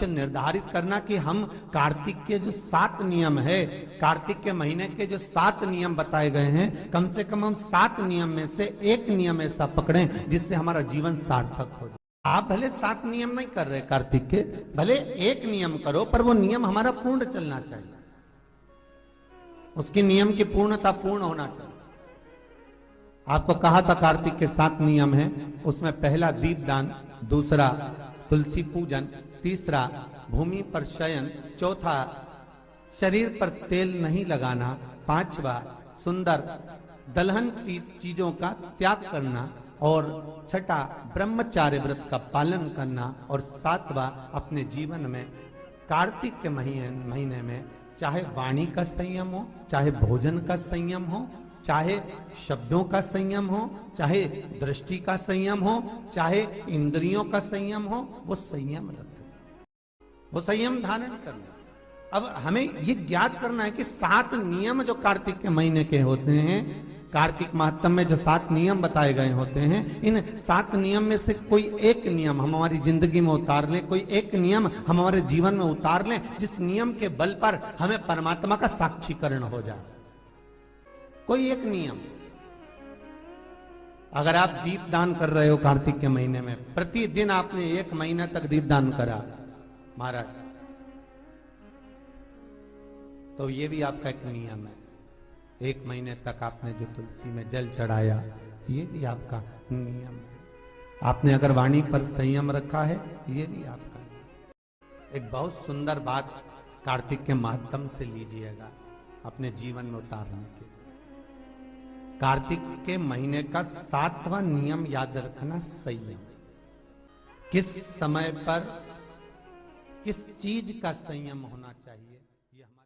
निर्धारित करना कि हम कार्तिक के जो 7 नियम है, कार्तिक के महीने के जो 7 नियम बताए गए हैं, कम से कम हम 7 नियम में से एक नियम ऐसा पकड़ें जिससे हमारा जीवन सार्थक हो जाए। आप भले 7 नियम नहीं कर रहे कार्तिक के, भले एक नियम करो, पर वो नियम हमारा पूर्ण चलना चाहिए, उसकी नियम की पूर्णता पूर्ण होना चाहिए। आपको कहा था कार्तिक के 7 नियम हैं, उसमें पहला दीपदान, दूसरा तुलसी पूजन, तीसरा भूमि पर शयन, चौथा शरीर पर तेल नहीं लगाना, पांचवा सुंदर दलहन की चीजों का त्याग करना, और छठा ब्रह्मचार्य व्रत का पालन करना, और सातवां अपने जीवन में कार्तिक के महीने में चाहे वाणी का संयम हो, चाहे भोजन का संयम हो, चाहे शब्दों का संयम हो, चाहे दृष्टि का संयम हो, चाहे इंद्रियों का संयम हो, वो संयम रखें, वो संयम धारण करना। अब हमें ये ज्ञात करना है कि 7 नियम जो कार्तिक के महीने के होते हैं, कार्तिक माहत्म में जो 7 नियम बताए गए होते हैं, इन 7 नियम में से कोई एक नियम हम हमारी जिंदगी में उतार लें, कोई एक नियम हम हमारे जीवन में उतार लें, जिस नियम के बल पर हमें परमात्मा का साक्षीकरण हो जाए। कोई एक नियम, अगर आप दीप दान कर रहे हो कार्तिक के महीने में, प्रतिदिन आपने 1 महीना तक दीप दान करा महाराज, तो ये भी आपका एक नियम है। 1 महीने तक आपने जो तुलसी में जल चढ़ाया, ये भी आपका नियम है। आपने अगर वाणी पर संयम रखा है, ये भी आपका नियम। एक बहुत सुंदर बात कार्तिक के माध्यम से लीजिएगा अपने जीवन में उतारने के। कार्तिक के महीने का 7वां नियम याद रखना, संयम। किस समय पर किस चीज का संयम होना चाहिए, ये हमारे